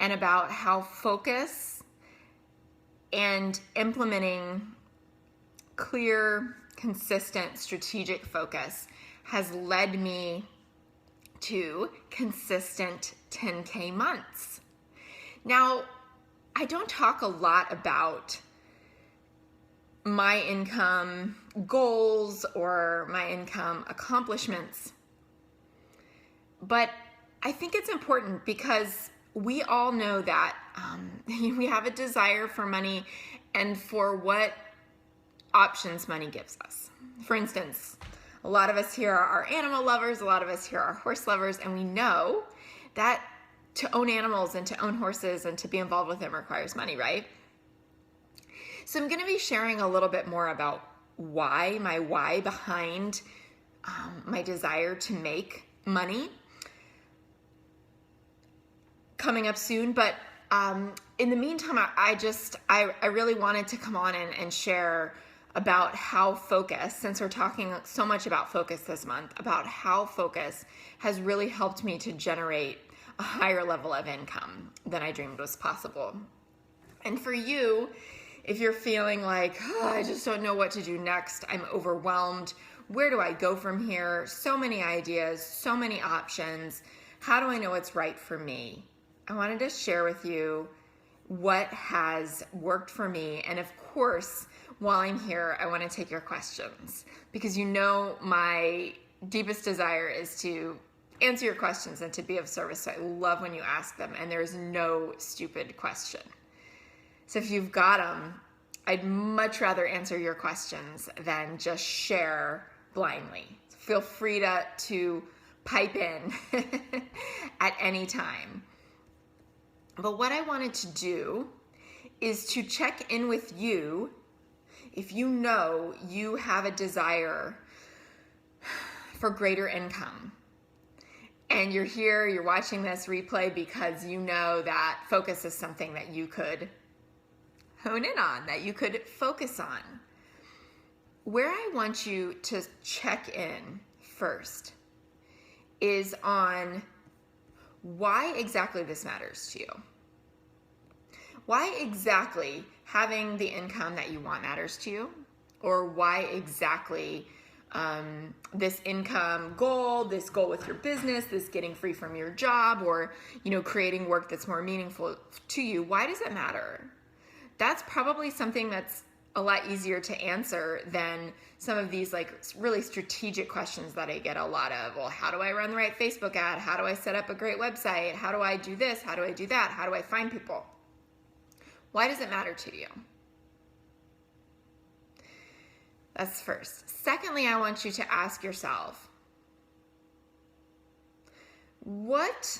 and about how focus and implementing clear, consistent, strategic focus has led me to consistent 10K months. Now, I don't talk a lot about my income goals or my income accomplishments, but I think it's important because we all know that we have a desire for money and for what options money gives us. For instance, a lot of us here are animal lovers, a lot of us here are horse lovers, and we know that to own animals and to own horses and to be involved with them requires money, right? So I'm going to be sharing a little bit more about my why behind my desire to make money coming up soon. But in the meantime, I really wanted to come on and share about how focus, since we're talking so much about focus this month, about how focus has really helped me to generate a higher level of income than I dreamed was possible. And for you, if you're feeling like, oh, I just don't know what to do next, I'm overwhelmed, where do I go from here? So many ideas, so many options. How do I know what's right for me? I wanted to share with you what has worked for me. And of course, while I'm here, I want to take your questions because you know my deepest desire is to answer your questions and to be of service. So I love when you ask them, and there's no stupid question. So if you've got them, I'd much rather answer your questions than just share blindly. So feel free to pipe in at any time. But what I wanted to do is to check in with you if you know you have a desire for greater income. And you're here, you're watching this replay because you know that focus is something that you could hone in on, that you could focus on. Where I want you to check in first is on why exactly this matters to you. Why exactly having the income that you want matters to you, or why exactly this income goal, this goal with your business, this getting free from your job, or creating work that's more meaningful to you. Why does it matter? That's probably something that's a lot easier to answer than some of these like really strategic questions that I get a lot of. Well, how do I run the right Facebook ad? How do I set up a great website? How do I do this? How do I do that? How do I find people? Why does it matter to you? That's first. Secondly, I want you to ask yourself, what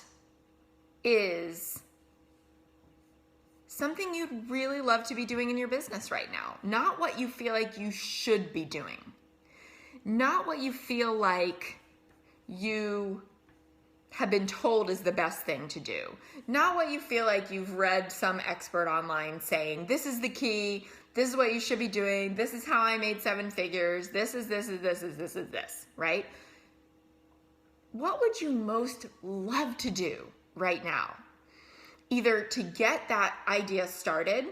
is something you'd really love to be doing in your business right now? Not what you feel like you should be doing. Not what you feel like you have been told is the best thing to do. Not what you feel like you've read some expert online saying, this is the key, this is what you should be doing, this is how I made 7 figures, this is this, right? What would you most love to do right now? Either to get that idea started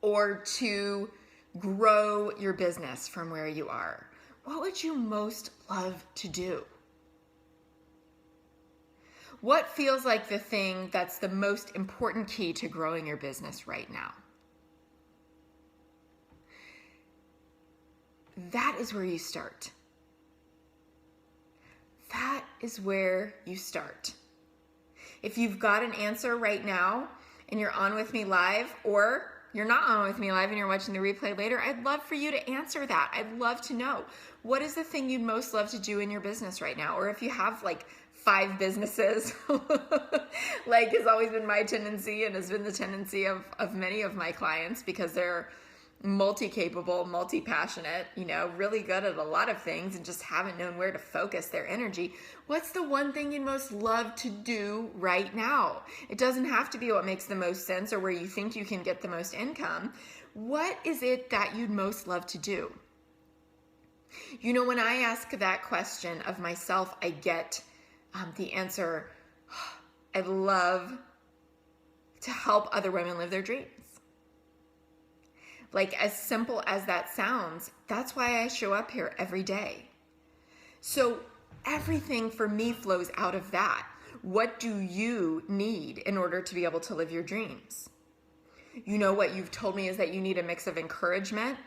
or to grow your business from where you are. What would you most love to do? What feels like the thing that's the most important key to growing your business right now? That is where you start. That is where you start. If you've got an answer right now and you're on with me live, or you're not on with me live and you're watching the replay later, I'd love for you to answer that. I'd love to know, what is the thing you'd most love to do in your business right now? Or if you have like 5 businesses, like has always been my tendency and has been the tendency of many of my clients, because they're multi-capable, multi-passionate, really good at a lot of things and just haven't known where to focus their energy. What's the one thing you'd most love to do right now? It doesn't have to be what makes the most sense or where you think you can get the most income. What is it that you'd most love to do? When I ask that question of myself, I get the answer, I'd love to help other women live their dreams. Like, as simple as that sounds, that's why I show up here every day. So everything for me flows out of that. What do you need in order to be able to live your dreams? You know, what you've told me is that you need a mix of encouragement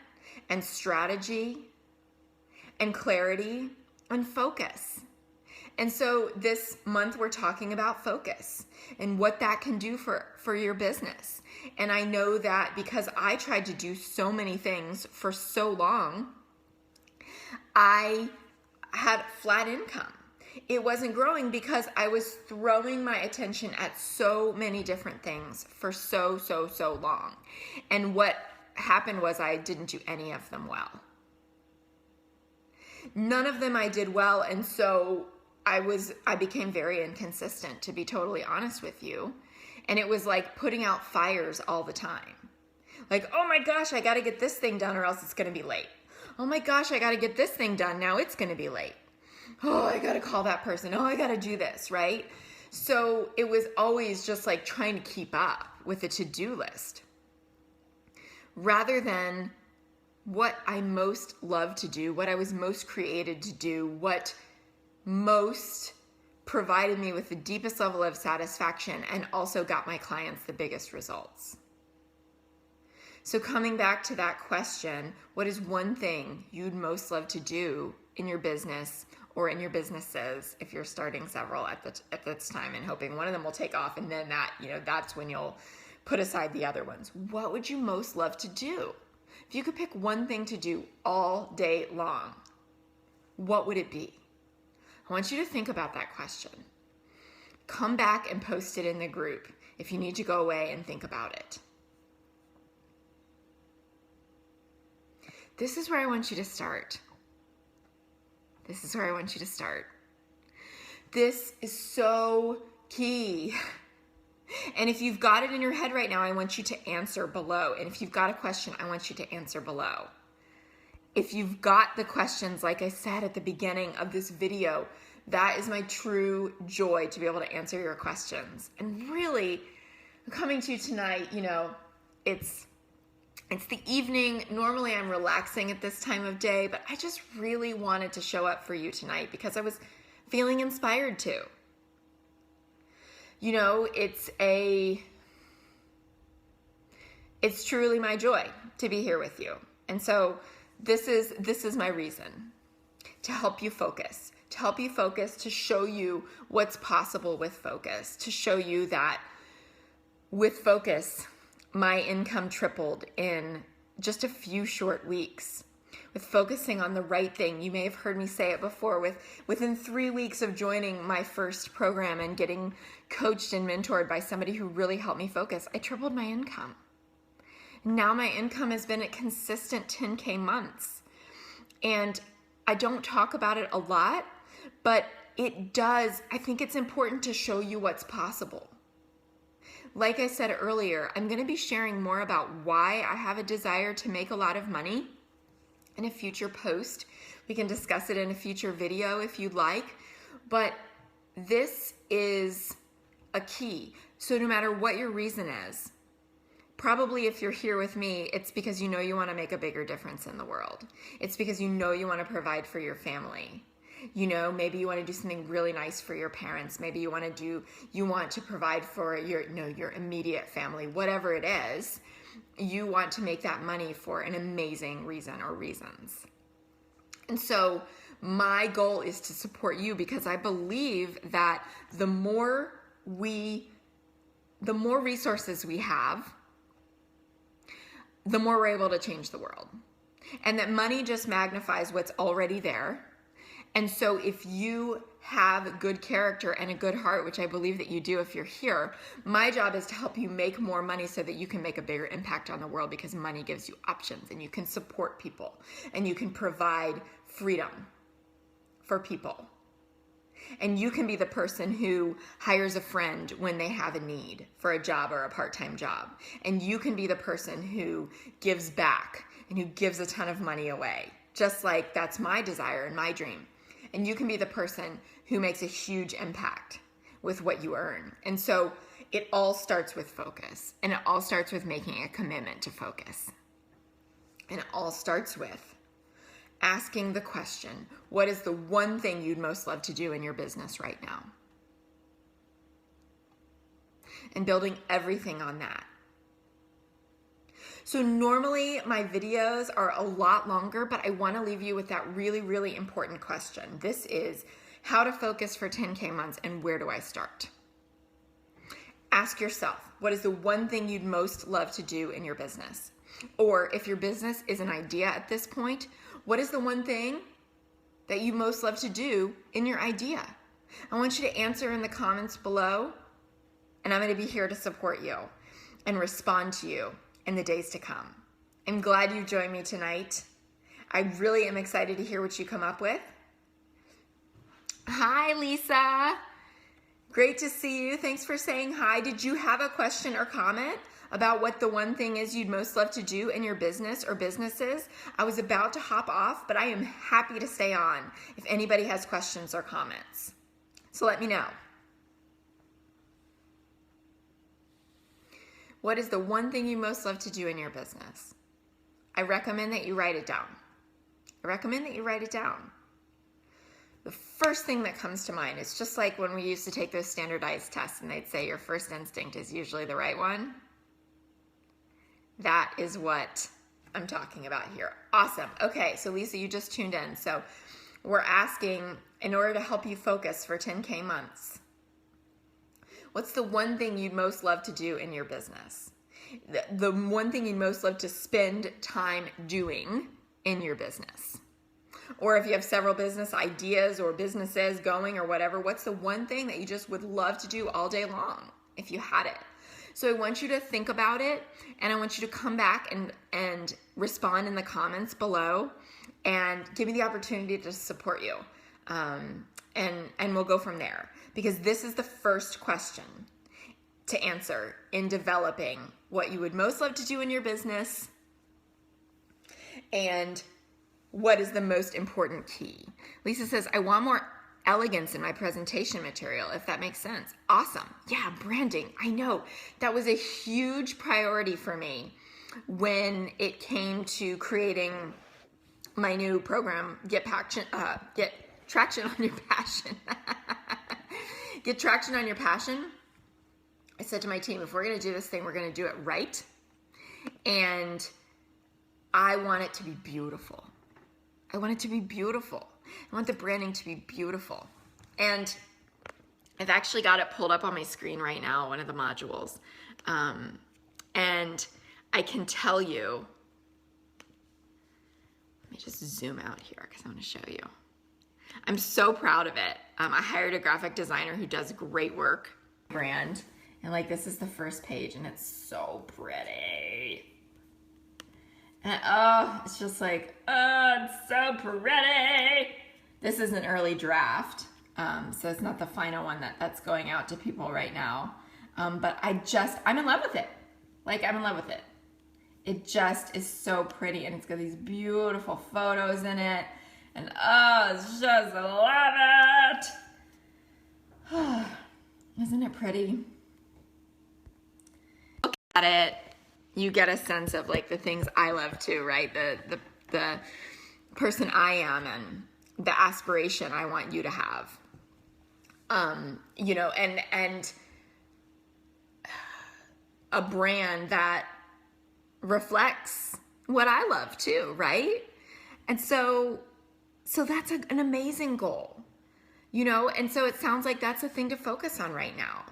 and strategy and clarity and focus. And so this month we're talking about focus and what that can do for your business. And I know that because I tried to do so many things for so long, I had flat income. It wasn't growing because I was throwing my attention at so many different things for so long. And what happened was I didn't do any of them well. None of them I did well, and so I became very inconsistent, to be totally honest with you. And it was like putting out fires all the time. Like, oh my gosh, I got to get this thing done or else it's going to be late. Oh my gosh, I got to get this thing done. Now it's going to be late. Oh, I got to call that person. Oh, I got to do this, right? So it was always just like trying to keep up with a to-do list rather than what I most love to do, what I was most created to do, what most provided me with the deepest level of satisfaction and also got my clients the biggest results. So coming back to that question, what is one thing you'd most love to do in your business or in your businesses if you're starting several at this time and hoping one of them will take off, and then that's when you'll put aside the other ones. What would you most love to do? If you could pick one thing to do all day long, what would it be? I want you to think about that question. Come back and post it in the group if you need to go away and think about it. This is where I want you to start. This is where I want you to start. This is so key. And if you've got it in your head right now, I want you to answer below. And if you've got a question, I want you to answer below. If you've got the questions, like I said at the beginning of this video, that is my true joy, to be able to answer your questions. And really, I'm coming to you tonight, it's the evening. Normally I'm relaxing at this time of day, but I just really wanted to show up for you tonight because I was feeling inspired to. It's truly my joy to be here with you. And so this is my reason, to help you focus, to show you what's possible with focus, to show you that with focus, my income tripled in just a few short weeks. With focusing on the right thing. You may have heard me say it before. Within 3 weeks of joining my first program and getting coached and mentored by somebody who really helped me focus, I tripled my income. Now my income has been at consistent 10K months. And I don't talk about it a lot, but it does. I think it's important to show you what's possible. Like I said earlier, I'm going to be sharing more about why I have a desire to make a lot of money in a future post. We can discuss it in a future video if you'd like, but this is a key. So no matter what your reason is, probably if you're here with me, it's because you want to make a bigger difference in the world. It's because you want to provide for your family. Maybe you want to do something really nice for your parents. Maybe you want to provide for your immediate family, whatever it is. You want to make that money for an amazing reason or reasons. And so my goal is to support you because I believe that the more resources we have, the more we're able to change the world. And that money just magnifies what's already there. And so if you have good character and a good heart, which I believe that you do if you're here, my job is to help you make more money so that you can make a bigger impact on the world, because money gives you options and you can support people and you can provide freedom for people. And you can be the person who hires a friend when they have a need for a job or a part-time job. And you can be the person who gives back and who gives a ton of money away. Just like that's my desire and my dream. And you can be the person who makes a huge impact with what you earn. And so it all starts with focus, and it all starts with making a commitment to focus. And it all starts with asking the question, what is the one thing you'd most love to do in your business right now? And building everything on that. So normally my videos are a lot longer, but I want to leave you with that really, really important question. This is how to focus for 10K months, and where do I start? Ask yourself, what is the one thing you'd most love to do in your business? Or if your business is an idea at this point, what is the one thing that you most love to do in your idea? I want you to answer in the comments below, and I'm going to be here to support you and respond to you in the days to come. I'm glad you joined me tonight. I really am excited to hear what you come up with. Hi, Lisa. Great to see you. Thanks for saying hi. Did you have a question or comment about what the one thing is you'd most love to do in your business or businesses? I was about to hop off, but I am happy to stay on if anybody has questions or comments. So let me know. What is the one thing you most love to do in your business? I recommend that you write it down. The first thing that comes to mind is just like when we used to take those standardized tests and they'd say your first instinct is usually the right one. That is what I'm talking about here. Awesome. Okay, so Lisa, you just tuned in. So we're asking, in order to help you focus for 10K months, what's the one thing you'd most love to do in your business? The one thing you'd most love to spend time doing in your business? Or if you have several business ideas or businesses going or whatever, what's the one thing that you just would love to do all day long if you had it? So I want you to think about it, and I want you to come back and respond in the comments below and give me the opportunity to support you. And we'll go from there, because this is the first question to answer in developing what you would most love to do in your business and what is the most important key. Lisa says, I want more elegance in my presentation material, if that makes sense. Awesome. Yeah, branding. I know that was a huge priority for me when it came to creating my new program, Get Traction on Your Passion. Get Traction on Your Passion. I said to my team, if we're going to do this thing, we're going to do it right. And I want it to be beautiful. I want it to be beautiful. I want the branding to be beautiful. And I've actually got it pulled up on my screen right now, one of the modules. And I can tell you, let me just zoom out here because I want to show you. I'm so proud of it. I hired a graphic designer who does great work. Brand. And like, this is the first page and it's so pretty. And it's just like, it's so pretty. This is an early draft, so it's not the final one that's going out to people right now. But I'm in love with it. Like, I'm in love with it. It just is so pretty, and it's got these beautiful photos in it. And it's just, I love it. Isn't it pretty? Look at it. You get a sense of like the things I love too, right? The person I am and the aspiration I want you to have. You know, and a brand that reflects what I love too, right? And so that's an amazing goal, you know? And so it sounds like that's a thing to focus on right now.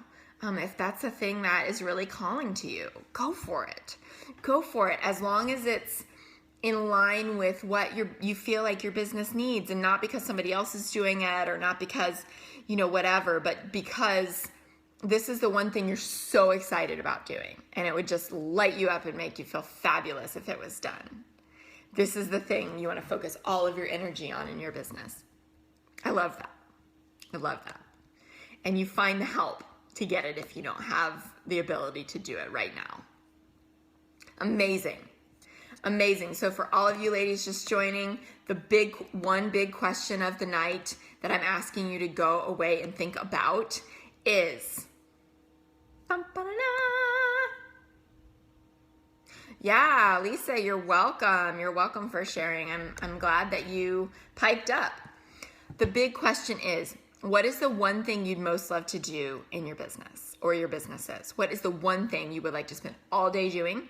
If that's a thing that is really calling to you, go for it. Go for it, as long as it's in line with what you feel like your business needs, and not because somebody else is doing it, or not because, you know, whatever, but because this is the one thing you're so excited about doing, and it would just light you up and make you feel fabulous if it was done. This is the thing you want to focus all of your energy on in your business. I love that. I love that. And you find the help to get it if you don't have the ability to do it right now. Amazing. Amazing. So for all of you ladies just joining, one big question of the night that I'm asking you to go away and think about is, Yeah, Lisa, you're welcome. You're welcome for sharing. I'm glad that you piped up. The big question is, what is the one thing you'd most love to do in your business or your businesses? What is the one thing you would like to spend all day doing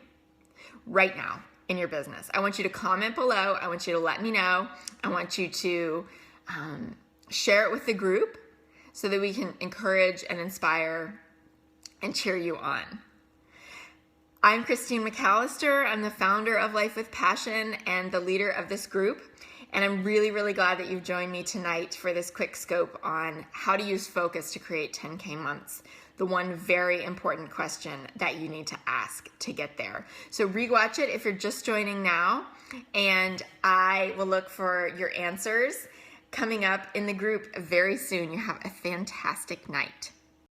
right now in your business? I want you to comment below. I want you to let me know. I want you to share it with the group so that we can encourage and inspire and cheer you on. I'm Christine McAlister. I'm the founder of Life with Passion and the leader of this group. And I'm really, really glad that you've joined me tonight for this quick scope on how to use focus to create 10K months. The one very important question that you need to ask to get there. So rewatch it if you're just joining now, and I will look for your answers coming up in the group very soon. You have a fantastic night.